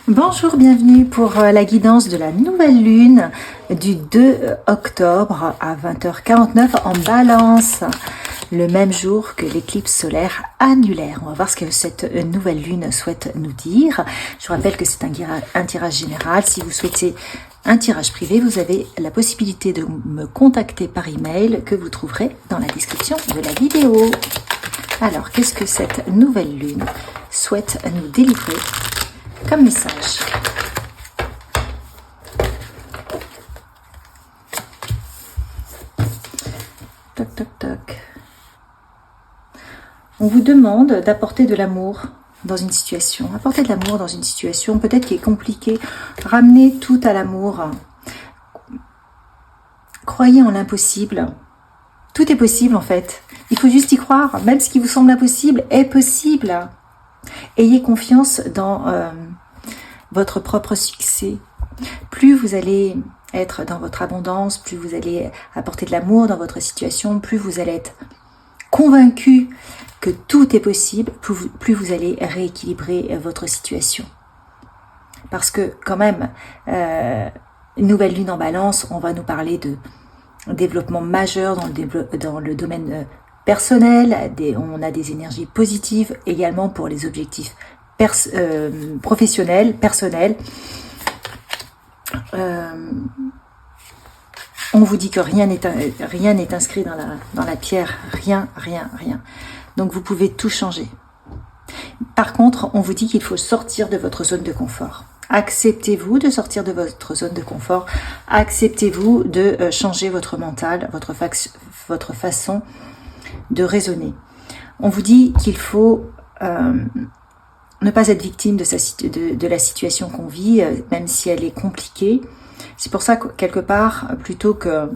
Bonjour, bienvenue pour la guidance de la nouvelle lune du 2 octobre à 20h49 en Balance, le même jour que l'éclipse solaire annulaire. On va voir ce que cette nouvelle lune souhaite nous dire. Je vous rappelle que c'est un tirage général. Si vous souhaitez un tirage privé, vous avez la possibilité de me contacter par email que vous trouverez dans la description de la vidéo. Alors, qu'est-ce que cette nouvelle lune souhaite nous délivrer comme message? Toc, toc, toc. On vous demande d'apporter de l'amour dans une situation. Apporter de l'amour dans une situation peut-être qui est compliquée. Ramenez tout à l'amour. Croyez en l'impossible. Tout est possible en fait. Il faut juste y croire. Même ce qui vous semble impossible est possible. Ayez confiance dans votre propre succès. Plus vous allez être dans votre abondance, plus vous allez apporter de l'amour dans votre situation, plus vous allez être convaincu que tout est possible, plus vous allez rééquilibrer votre situation. Parce que quand même, une nouvelle lune en Balance, on va nous parler de développement majeur dans le domaine personnel, on a des énergies positives également pour les objectifs professionnels, personnels. On vous dit que rien n'est inscrit dans la pierre, rien. Donc vous pouvez tout changer. Par contre, on vous dit qu'il faut sortir de votre zone de confort. Acceptez-vous de sortir de votre zone de confort. Acceptez-vous de changer votre mental, votre façon de raisonner. On vous dit qu'il faut ne pas être victime de la situation qu'on vit, même si elle est compliquée. C'est pour ça que, quelque part, plutôt que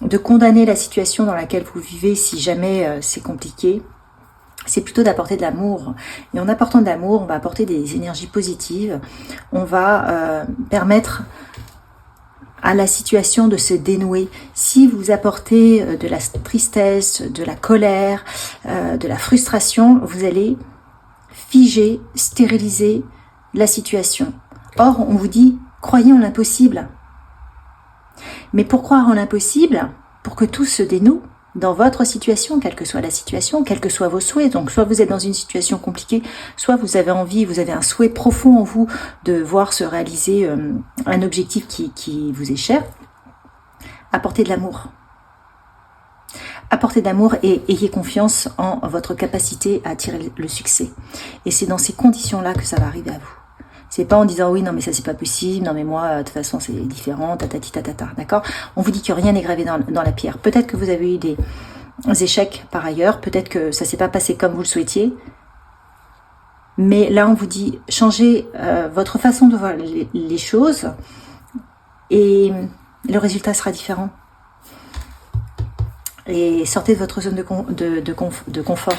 de condamner la situation dans laquelle vous vivez si jamais c'est compliqué, c'est plutôt d'apporter de l'amour. Et en apportant de l'amour, on va apporter des énergies positives. On va permettre à la situation de se dénouer. Si vous apportez de la tristesse, de la colère, de la frustration, vous allez figer, stériliser la situation. Or, on vous dit, croyez en l'impossible. Mais pour croire en l'impossible, pour que tout se dénoue dans votre situation, quelle que soit la situation, quels que soient vos souhaits, donc soit vous êtes dans une situation compliquée, soit vous avez envie, vous avez un souhait profond en vous de voir se réaliser un objectif qui vous est cher, apportez de l'amour. Apportez de l'amour et ayez confiance en votre capacité à attirer le succès. Et c'est dans ces conditions-là que ça va arriver à vous. C'est pas en disant oui, non mais ça c'est pas possible, non mais moi de toute façon c'est différent, tatati tatata, d'accord? On vous dit que rien n'est gravé dans la pierre. Peut-être que vous avez eu des échecs par ailleurs, peut-être que ça s'est pas passé comme vous le souhaitiez. Mais là on vous dit changez votre façon de voir les choses et le résultat sera différent. Et sortez de votre zone de confort.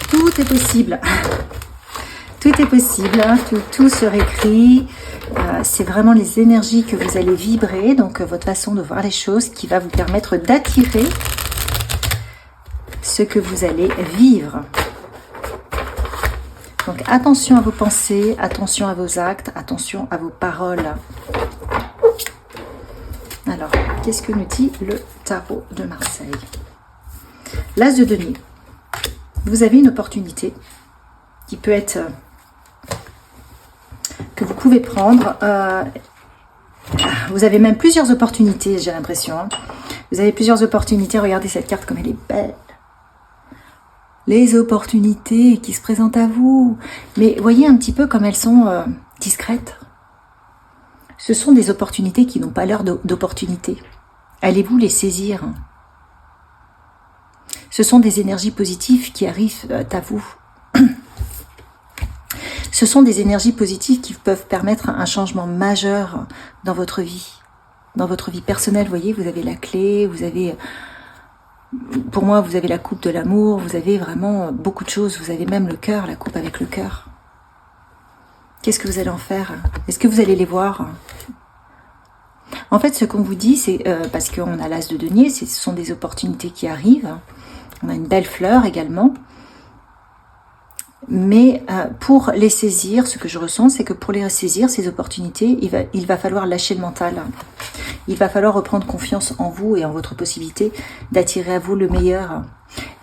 Tout est possible. Tout est possible. Tout se réécrit. C'est vraiment les énergies que vous allez vibrer. Donc, votre façon de voir les choses qui va vous permettre d'attirer ce que vous allez vivre. Donc, attention à vos pensées, attention à vos actes, attention à vos paroles. Alors, qu'est-ce que nous dit le tarot de Marseille? L'As de denier. Vous avez une opportunité qui peut être que vous pouvez prendre. Vous avez même plusieurs opportunités, j'ai l'impression. Hein. Vous avez plusieurs opportunités. Regardez cette carte comme elle est belle. Les opportunités qui se présentent à vous. Mais voyez un petit peu comme elles sont discrètes. Ce sont des opportunités qui n'ont pas l'air d'opportunités. Allez-vous les saisir? Ce sont des énergies positives qui arrivent à vous. Ce sont des énergies positives qui peuvent permettre un changement majeur dans votre vie. Dans votre vie personnelle, vous voyez, vous avez la clé, vous avez... Pour moi, vous avez la coupe de l'amour, vous avez vraiment beaucoup de choses. Vous avez même le cœur, la coupe avec le cœur. Qu'est-ce que vous allez en faire? Est-ce que vous allez les voir? En fait, ce qu'on vous dit, c'est parce qu'on a l'As de denier, ce sont des opportunités qui arrivent. On a une belle fleur également. Mais pour les saisir, ce que je ressens, c'est que pour les saisir, ces opportunités, il va falloir lâcher le mental. Il va falloir reprendre confiance en vous et en votre possibilité d'attirer à vous le meilleur.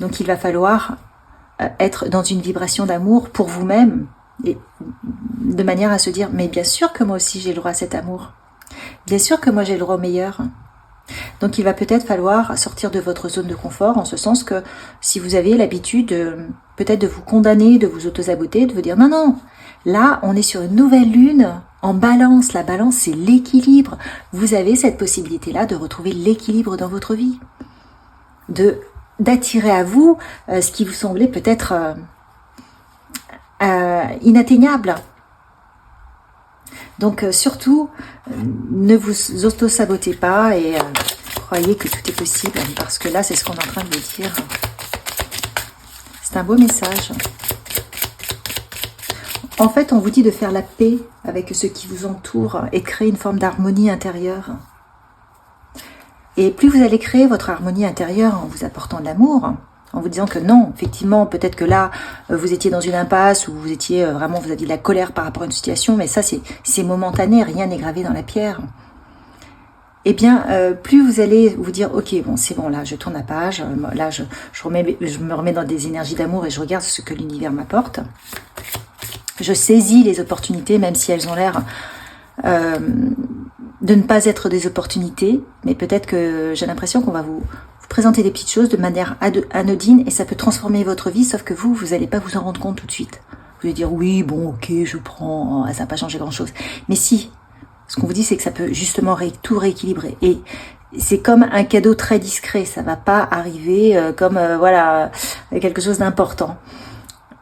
Donc il va falloir être dans une vibration d'amour pour vous-même, et de manière à se dire, mais bien sûr que moi aussi j'ai le droit à cet amour. Bien sûr que moi j'ai le droit au meilleur. Donc il va peut-être falloir sortir de votre zone de confort, en ce sens que si vous avez l'habitude peut-être de vous condamner, de vous auto-saboter, de vous dire non, là on est sur une nouvelle lune en balance. La balance, c'est l'équilibre. Vous avez cette possibilité-là de retrouver l'équilibre dans votre vie, d'attirer à vous ce qui vous semblait peut-être inatteignable. Donc surtout, ne vous auto-sabotez pas et croyez que tout est possible, parce que là, c'est ce qu'on est en train de vous dire. C'est un beau message. En fait, on vous dit de faire la paix avec ce qui vous entoure et de créer une forme d'harmonie intérieure. Et plus vous allez créer votre harmonie intérieure en vous apportant de l'amour, en vous disant que non, effectivement, peut-être que là, vous étiez dans une impasse, ou vous étiez vraiment, vous aviez de la colère par rapport à une situation, mais ça, c'est momentané, rien n'est gravé dans la pierre. Eh bien, plus vous allez vous dire, ok, bon, c'est bon, là, je tourne la page, là, je me remets dans des énergies d'amour et je regarde ce que l'univers m'apporte. Je saisis les opportunités, même si elles ont l'air de ne pas être des opportunités, mais peut-être que j'ai l'impression qu'on va vous présenter des petites choses de manière anodine et ça peut transformer votre vie, sauf que vous n'allez pas vous en rendre compte tout de suite. Vous allez dire, oui, bon, ok, je prends, ça n'a pas changé grand-chose. Mais si, ce qu'on vous dit, c'est que ça peut justement tout rééquilibrer. Et c'est comme un cadeau très discret, ça ne va pas arriver comme, voilà, quelque chose d'important.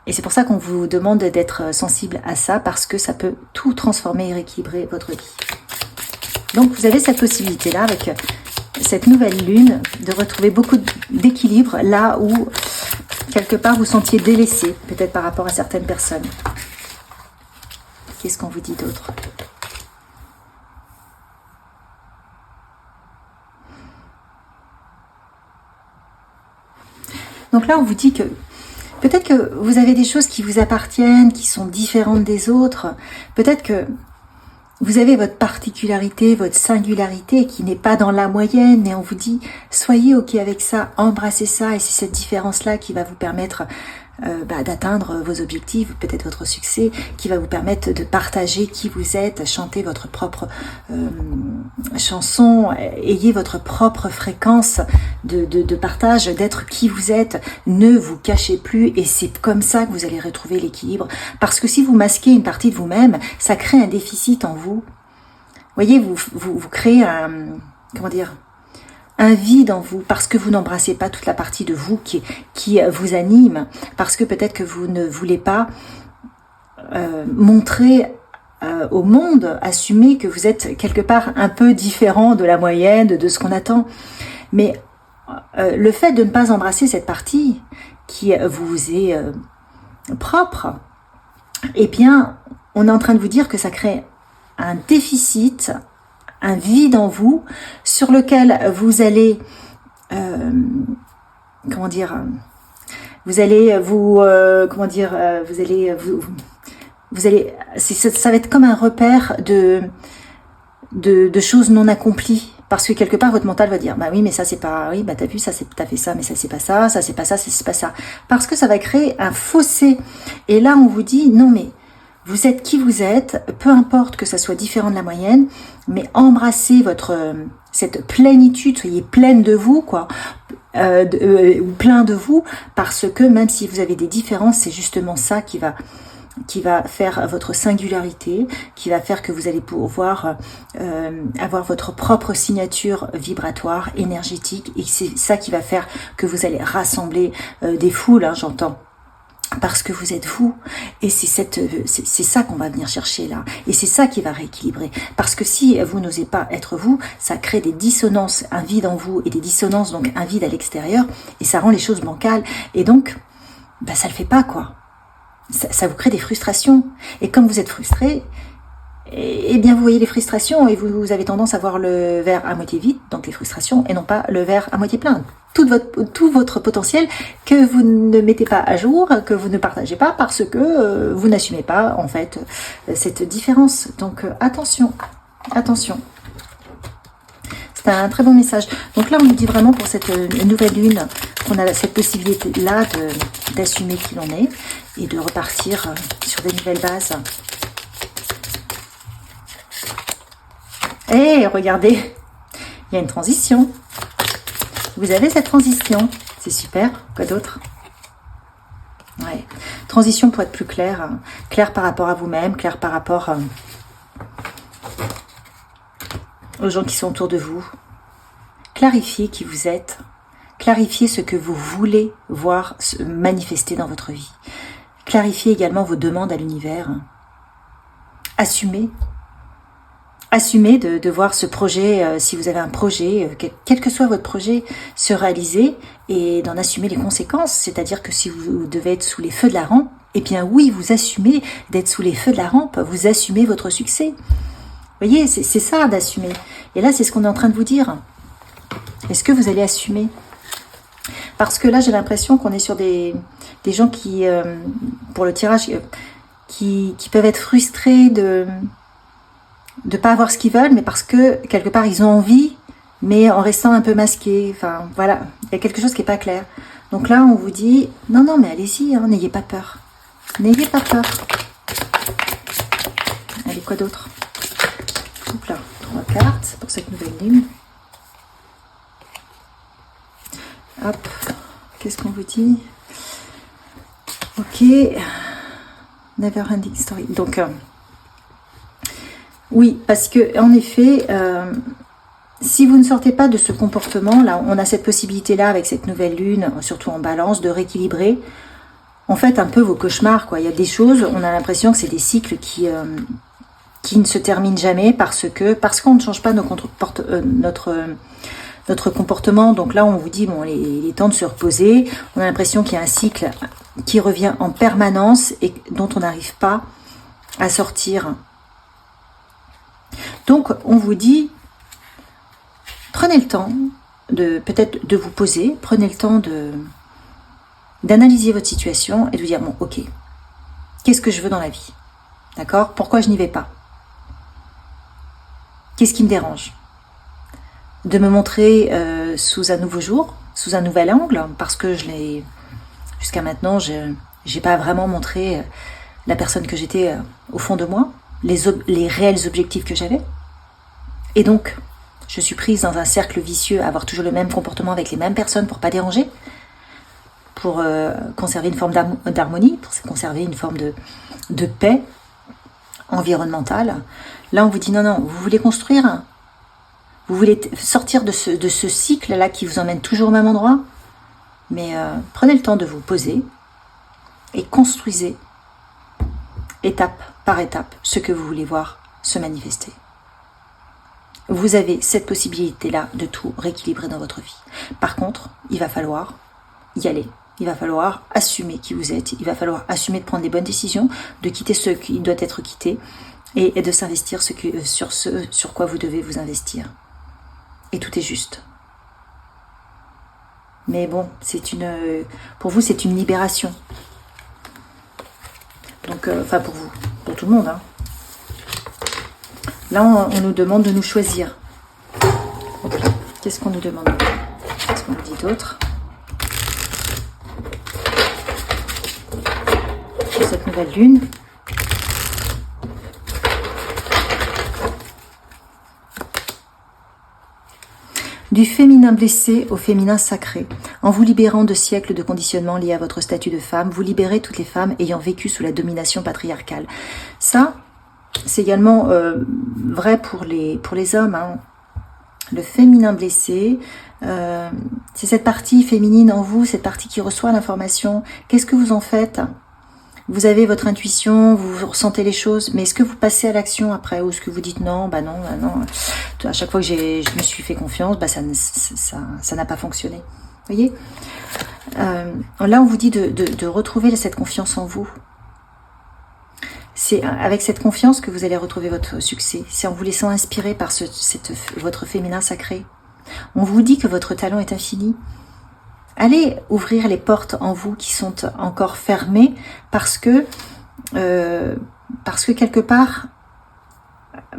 Et c'est pour ça qu'on vous demande d'être sensible à ça, parce que ça peut tout transformer et rééquilibrer votre vie. Donc vous avez cette possibilité-là, avec cette nouvelle lune, de retrouver beaucoup d'équilibre là où, quelque part, vous sentiez délaissé, peut-être par rapport à certaines personnes. Qu'est-ce qu'on vous dit d'autre ? Donc là, on vous dit que peut-être que vous avez des choses qui vous appartiennent, qui sont différentes des autres. Peut-être que vous avez votre particularité, votre singularité qui n'est pas dans la moyenne, et on vous dit, soyez ok avec ça, embrassez ça, et c'est cette différence-là qui va vous permettre d'atteindre vos objectifs, peut-être votre succès, qui va vous permettre de partager qui vous êtes, chanter votre propre chanson, ayez votre propre fréquence de partage, d'être qui vous êtes, ne vous cachez plus, et c'est comme ça que vous allez retrouver l'équilibre, parce que si vous masquez une partie de vous-même, ça crée un déficit en vous. Vous voyez, vous créez un vide en vous, parce que vous n'embrassez pas toute la partie de vous qui vous anime, parce que peut-être que vous ne voulez pas montrer au monde, assumer que vous êtes quelque part un peu différent de la moyenne, de ce qu'on attend. Mais le fait de ne pas embrasser cette partie qui vous est propre, eh bien, on est en train de vous dire que ça crée un déficit, un vide en vous, sur lequel vous allez, ça va être comme un repère de choses non accomplies. Parce que quelque part, votre mental va dire, bah oui, mais ça c'est pas, oui, bah t'as vu, ça t'as fait ça, mais ça c'est pas ça, ça c'est pas ça, c'est pas ça. Parce que ça va créer un fossé. Et là, on vous dit, non mais, vous êtes qui vous êtes, peu importe que ça soit différent de la moyenne, mais embrassez cette plénitude, soyez pleine de vous, quoi, ou plein de vous, parce que même si vous avez des différences, c'est justement ça qui va faire votre singularité, qui va faire que vous allez pouvoir avoir votre propre signature vibratoire, énergétique, et c'est ça qui va faire que vous allez rassembler des foules, hein, j'entends. Parce que vous êtes vous, et c'est ça qu'on va venir chercher là, et c'est ça qui va rééquilibrer, parce que si vous n'osez pas être vous, ça crée des dissonances, un vide en vous, et des dissonances, donc un vide à l'extérieur, et ça rend les choses bancales, et donc, ça le fait pas, quoi. Ça vous crée des frustrations, et comme vous êtes frustré, eh bien vous voyez les frustrations, et vous avez tendance à voir le verre à moitié vide, donc les frustrations, et non pas le verre à moitié plein. tout votre potentiel que vous ne mettez pas à jour, que vous ne partagez pas parce que vous n'assumez pas en fait cette différence. Donc attention, attention. C'est un très bon message. Donc là, on nous dit vraiment pour cette nouvelle lune qu'on a cette possibilité-là d'assumer qui l'on est et de repartir sur des nouvelles bases. Et regardez, il y a une transition. Vous avez cette transition. C'est super. Quoi d'autre? Ouais. Transition pour être plus clair. Hein. Clair par rapport à vous-même, clair par rapport aux gens qui sont autour de vous. Clarifiez qui vous êtes. Clarifiez ce que vous voulez voir se manifester dans votre vie. Clarifiez également vos demandes à l'univers. Assumez. Assumez de voir ce projet, si vous avez un projet, quel que soit votre projet, se réaliser et d'en assumer les conséquences. C'est-à-dire que si vous devez être sous les feux de la rampe, eh bien oui, vous assumez d'être sous les feux de la rampe, vous assumez votre succès. Vous voyez, c'est ça d'assumer. Et là, c'est ce qu'on est en train de vous dire. Est-ce que vous allez assumer? Parce que là, j'ai l'impression qu'on est sur des gens qui, pour le tirage, qui peuvent être frustrés de pas avoir ce qu'ils veulent, mais parce que, quelque part, ils ont envie, mais en restant un peu masqués. Enfin, voilà, il y a quelque chose qui n'est pas clair. Donc là, on vous dit, non, non, mais allez-y, hein, n'ayez pas peur. N'ayez pas peur. Allez, quoi d'autre? Hop là, 3 cartes pour cette nouvelle lune. Hop, qu'est-ce qu'on vous dit? Ok, never ending story. Donc, oui, parce que en effet, si vous ne sortez pas de ce comportement, là, on a cette possibilité-là avec cette nouvelle lune, surtout en balance, de rééquilibrer, en fait, un peu vos cauchemars, quoi. Il y a des choses, on a l'impression que c'est des cycles qui ne se terminent jamais parce qu'on ne change pas notre comportement. Donc là, on vous dit, bon, il est temps de se reposer. On a l'impression qu'il y a un cycle qui revient en permanence et dont on n'arrive pas à sortir. Donc, on vous dit, prenez le temps peut-être de vous poser, prenez le temps d'analyser votre situation et de vous dire, bon, ok, qu'est-ce que je veux dans la vie? D'accord? Pourquoi je n'y vais pas? Qu'est-ce qui me dérange? De me montrer sous un nouveau jour, sous un nouvel angle, parce que jusqu'à maintenant, je n'ai pas vraiment montré la personne que j'étais au fond de moi, les réels objectifs que j'avais. Et donc, je suis prise dans un cercle vicieux, à avoir toujours le même comportement avec les mêmes personnes pour pas déranger, pour conserver une forme d'harmonie, pour conserver une forme de paix environnementale. Là, on vous dit non, non, vous voulez construire, vous voulez sortir de ce cycle-là qui vous emmène toujours au même endroit, mais prenez le temps de vous poser et construisez étape par étape ce que vous voulez voir se manifester. Vous avez cette possibilité-là de tout rééquilibrer dans votre vie. Par contre, il va falloir y aller. Il va falloir assumer qui vous êtes. Il va falloir assumer de prendre les bonnes décisions, de quitter ce qui doit être quitté et de s'investir sur ce sur quoi vous devez vous investir. Et tout est juste. Mais bon, pour vous, c'est une libération. Donc, enfin pour vous, pour tout le monde, hein. Là, on nous demande de nous choisir. Okay. Qu'est-ce qu'on nous demande? Qu'est-ce qu'on nous dit d'autre sur cette nouvelle lune? Du féminin blessé au féminin sacré. En vous libérant de siècles de conditionnement liés à votre statut de femme, vous libérez toutes les femmes ayant vécu sous la domination patriarcale. Ça, c'est également vrai pour les hommes. Hein. Le féminin blessé, c'est cette partie féminine en vous, cette partie qui reçoit l'information. Qu'est-ce que vous en faites? Vous avez votre intuition, vous ressentez les choses, mais est-ce que vous passez à l'action après? Ou est-ce que vous dites non, bah non, bah non. À chaque fois que je me suis fait confiance, bah ça n'a pas fonctionné. Vous voyez, là, on vous dit de retrouver cette confiance en vous. C'est avec cette confiance que vous allez retrouver votre succès. C'est en vous laissant inspirer par votre féminin sacré. On vous dit que votre talent est infini. Allez ouvrir les portes en vous qui sont encore fermées parce que quelque part,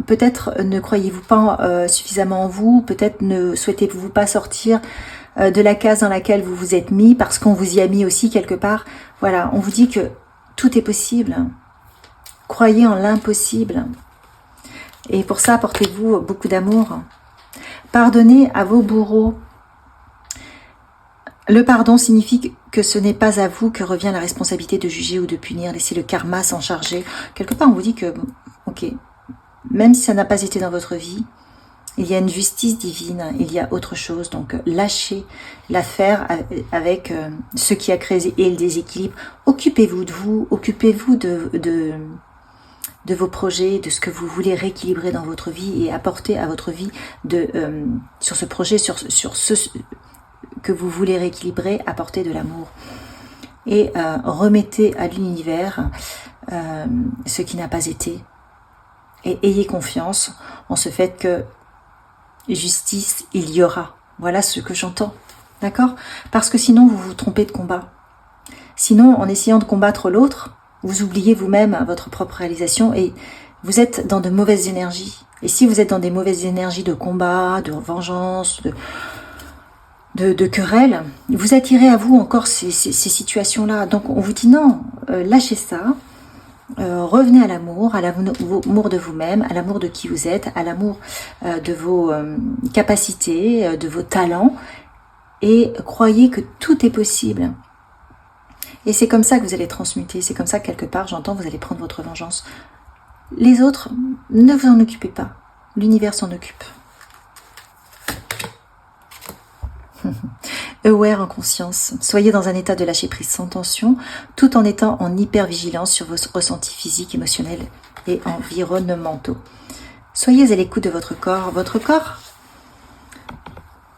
peut-être ne croyez-vous pas suffisamment en vous, peut-être ne souhaitez-vous pas sortir de la case dans laquelle vous vous êtes mis parce qu'on vous y a mis aussi quelque part. Voilà, on vous dit que tout est possible. Croyez en l'impossible. Et pour ça, apportez-vous beaucoup d'amour. Pardonnez à vos bourreaux. Le pardon signifie que ce n'est pas à vous que revient la responsabilité de juger ou de punir. Laissez le karma s'en charger. Quelque part, on vous dit que, ok, même si ça n'a pas été dans votre vie, il y a une justice divine, il y a autre chose. Donc, lâchez l'affaire avec ce qui a créé le déséquilibre. Occupez-vous de vous, occupez-vous de vos projets, de ce que vous voulez rééquilibrer dans votre vie et apporter à votre vie sur ce projet, sur ce que vous voulez rééquilibrer, apporter de l'amour. Et remettez à l'univers ce qui n'a pas été. Et ayez confiance en ce fait que justice, il y aura. Voilà ce que j'entends. D'accord? Parce que sinon, vous vous trompez de combat. Sinon, en essayant de combattre l'autre, vous oubliez vous-même votre propre réalisation et vous êtes dans de mauvaises énergies. Et si vous êtes dans des mauvaises énergies de combat, de vengeance, de querelle, vous attirez à vous encore ces situations-là. Donc on vous dit non, lâchez ça, revenez à l'amour de vous-même, à l'amour de qui vous êtes, à l'amour de vos capacités, de vos talents, et croyez que tout est possible. Et c'est comme ça que vous allez transmuter, c'est comme ça que quelque part, j'entends, vous allez prendre votre vengeance. Les autres, ne vous en occupez pas, l'univers s'en occupe. Aware en conscience, soyez dans un état de lâcher prise sans tension, tout en étant en hyper-vigilance sur vos ressentis physiques, émotionnels et environnementaux. Soyez à l'écoute de votre corps. Votre corps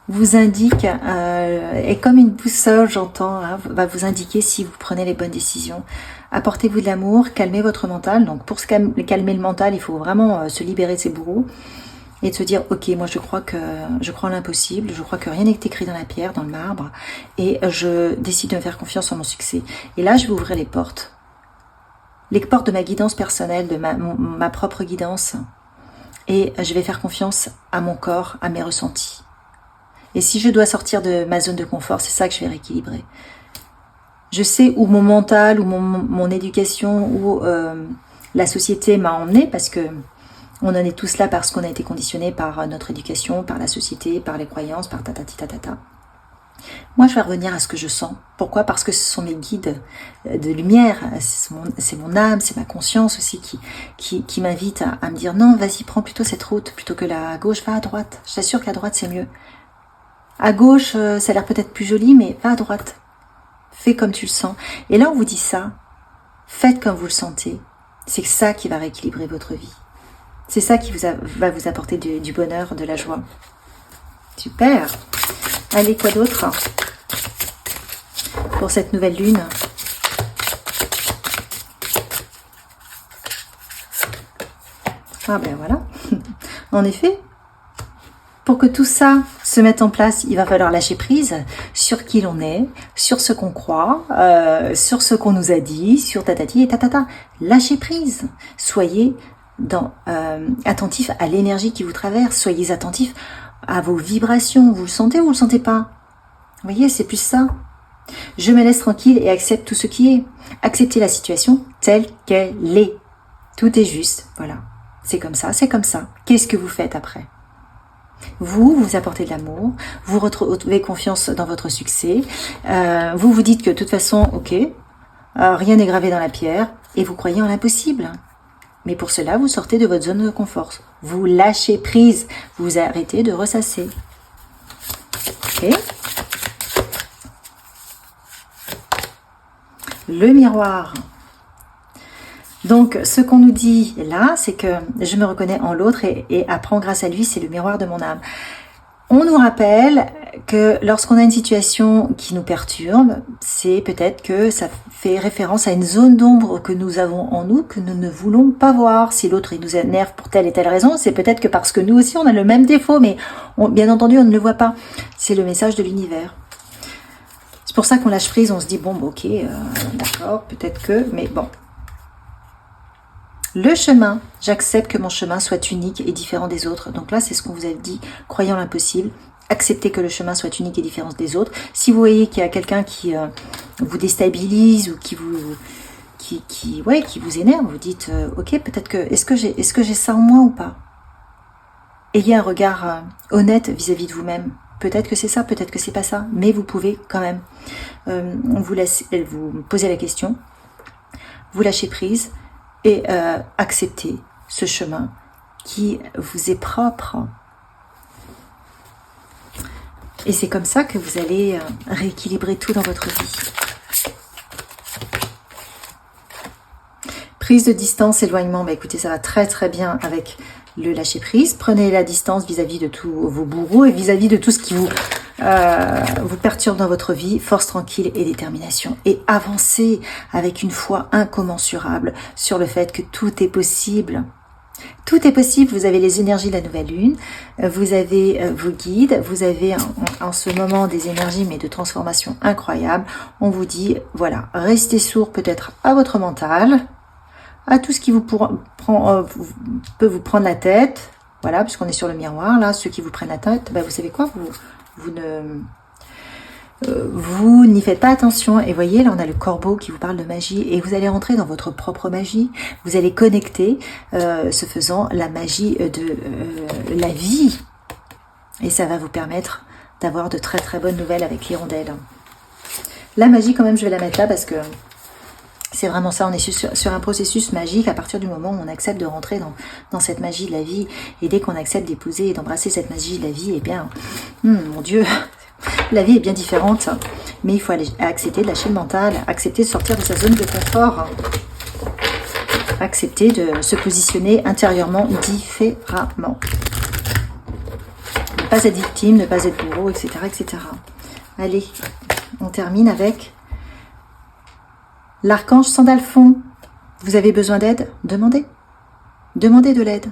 vous indique, et comme une boussole, j'entends, hein, va vous indiquer si vous prenez les bonnes décisions. Apportez-vous de l'amour, calmez votre mental. Donc pour calmer le mental, il faut vraiment se libérer de ses bourreaux. Et de se dire, ok, moi je crois en l'impossible, je crois que rien n'est écrit dans la pierre, dans le marbre, et je décide de me faire confiance en mon succès. Et là, je vais ouvrir les portes de ma guidance personnelle, de ma propre guidance, et je vais faire confiance à mon corps, à mes ressentis. Et si je dois sortir de ma zone de confort, c'est ça que je vais rééquilibrer. Je sais où mon mental, où mon éducation, où la société m'a emmené, parce que on en est tous là parce qu'on a été conditionné par notre éducation, par la société, par les croyances, par tatati tatata. Moi, je vais revenir à ce que je sens. Pourquoi? Parce que ce sont mes guides de lumière, c'est mon âme, c'est ma conscience aussi qui m'invite à me dire non, vas-y, prends plutôt cette route plutôt que la gauche, va à droite. Je t'assure qu'à droite, c'est mieux. À gauche, ça a l'air peut-être plus joli, mais va à droite. Fais comme tu le sens. Et là, on vous dit ça. Faites comme vous le sentez. C'est ça qui va rééquilibrer votre vie. C'est ça qui va vous apporter du bonheur, de la joie. Super. Allez, quoi d'autre pour cette nouvelle lune? Ah ben voilà. En effet, pour que tout ça se mette en place, il va falloir lâcher prise sur qui l'on est, sur ce qu'on croit, sur ce qu'on nous a dit, sur tatati et tatata. Lâchez prise. Soyez attentif à l'énergie qui vous traverse, soyez attentif à vos vibrations, vous le sentez ou vous le sentez pas? Vous voyez, c'est plus ça. Je me laisse tranquille et accepte tout ce qui est. Acceptez la situation telle qu'elle est. Tout est juste, voilà. C'est comme ça, c'est comme ça. Qu'est-ce que vous faites après? Vous apportez de l'amour, vous retrouvez confiance dans votre succès, vous vous dites que de toute façon, ok, rien n'est gravé dans la pierre, et vous croyez en l'impossible. Mais pour cela, vous sortez de votre zone de confort. Vous lâchez prise. Vous arrêtez de ressasser. Ok. Le miroir. Donc, ce qu'on nous dit là, c'est que je me reconnais en l'autre et apprends grâce à lui, c'est le miroir de mon âme. On nous rappelle que lorsqu'on a une situation qui nous perturbe, c'est peut-être que ça fait référence à une zone d'ombre que nous avons en nous, que nous ne voulons pas voir. Si l'autre il nous énerve pour telle et telle raison, c'est peut-être que parce que nous aussi on a le même défaut, mais bien entendu on ne le voit pas. C'est le message de l'univers. C'est pour ça qu'on lâche prise, on se dit, bon, ok, d'accord, peut-être que, mais bon. Le chemin, j'accepte que mon chemin soit unique et différent des autres. Donc là, c'est ce qu'on vous a dit, croyant l'impossible. Acceptez que le chemin soit unique et différent des autres. Si vous voyez qu'il y a quelqu'un qui vous déstabilise ou qui vous énerve, vous dites, ok, peut-être que, est-ce que j'ai ça en moi ou pas? Ayez un regard honnête vis-à-vis de vous-même. Peut-être que c'est ça, peut-être que c'est pas ça, mais vous pouvez quand même. On vous laisse vous poser la question, vous lâchez prise et accepter ce chemin qui vous est propre. Et c'est comme ça que vous allez rééquilibrer tout dans votre vie. Prise de distance, éloignement, bah écoutez, ça va très très bien avec le lâcher prise. Prenez la distance vis-à-vis de tous vos bourreaux et vis-à-vis de tout ce qui vous perturbe dans votre vie. Force tranquille et détermination. Et avancez avec une foi incommensurable sur le fait que tout est possible. Tout est possible, vous avez les énergies de la nouvelle lune, vous avez vos guides, vous avez en ce moment des énergies mais de transformation incroyables. On vous dit, voilà, restez sourd peut-être à votre mental, à tout ce qui peut vous prendre la tête, voilà, puisqu'on est sur le miroir, là, ceux qui vous prennent la tête, ben vous savez quoi, vous n'y faites pas attention. Et voyez, là on a le corbeau qui vous parle de magie et vous allez rentrer dans votre propre magie. Vous allez connecter, ce faisant, la magie de la vie. Et ça va vous permettre d'avoir de très très bonnes nouvelles avec l'hirondelle. La magie quand même, je vais la mettre là parce que c'est vraiment ça. On est sur un processus magique à partir du moment où on accepte de rentrer dans cette magie de la vie. Et dès qu'on accepte d'épouser et d'embrasser cette magie de la vie, eh bien, mon Dieu, la vie est bien différente, mais il faut accepter de lâcher le mental, accepter de sortir de sa zone de confort, accepter de se positionner intérieurement différemment. Ne pas être victime, ne pas être bourreau, etc., etc. Allez, on termine avec l'archange Sandalphon. Vous avez besoin d'aide? Demandez. Demandez de l'aide.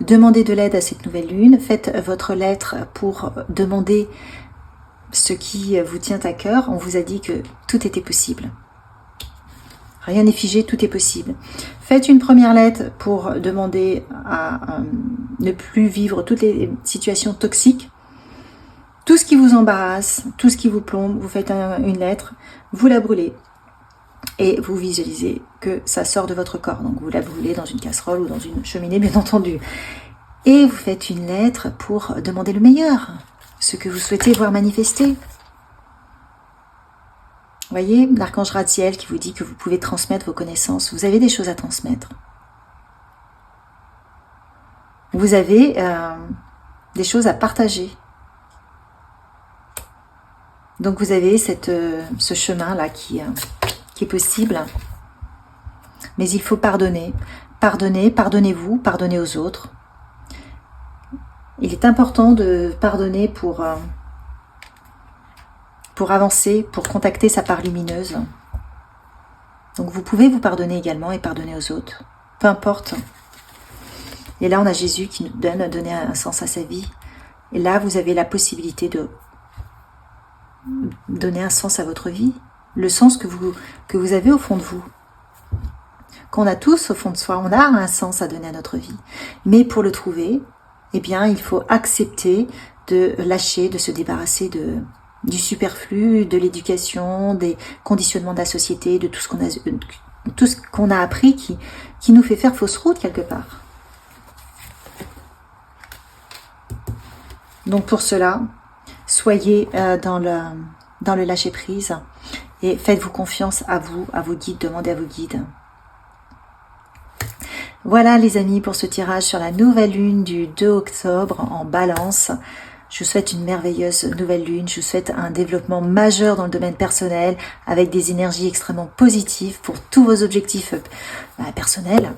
Demandez de l'aide à cette nouvelle lune. Faites votre lettre pour demander ce qui vous tient à cœur. On vous a dit que tout était possible. Rien n'est figé, tout est possible. Faites une première lettre pour demander à ne plus vivre toutes les situations toxiques. Tout ce qui vous embarrasse, tout ce qui vous plombe, vous faites une lettre, vous la brûlez. Et vous visualisez que ça sort de votre corps. Donc vous la brûlez dans une casserole ou dans une cheminée, bien entendu. Et vous faites une lettre pour demander le meilleur, ce que vous souhaitez voir manifester. Voyez, l'archange Ratziel qui vous dit que vous pouvez transmettre vos connaissances. Vous avez des choses à transmettre. Vous avez des choses à partager. Donc vous avez ce chemin-là qui est possible. Mais il faut pardonner. Pardonner, pardonnez-vous, pardonnez aux autres. Il est important de pardonner pour avancer, pour contacter sa part lumineuse. Donc vous pouvez vous pardonner également et pardonner aux autres. Peu importe. Et là, on a Jésus qui nous donner un sens à sa vie. Et là, vous avez la possibilité de donner un sens à votre vie. Le sens que vous avez au fond de vous. Qu'on a tous au fond de soi. On a un sens à donner à notre vie. Mais pour le trouver, eh bien, il faut accepter de lâcher, de se débarrasser du superflu, de l'éducation, des conditionnements de la société, de tout ce qu'on a appris qui nous fait faire fausse route quelque part. Donc pour cela, soyez dans le lâcher-prise et faites-vous confiance à vos guides, demandez à vos guides. Voilà les amis pour ce tirage sur la nouvelle lune du 2 octobre en Balance. Je vous souhaite une merveilleuse nouvelle lune, je vous souhaite un développement majeur dans le domaine personnel avec des énergies extrêmement positives pour tous vos objectifs personnels.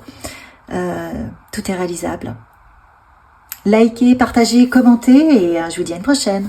Tout est réalisable. Likez, partagez, commentez et je vous dis à une prochaine.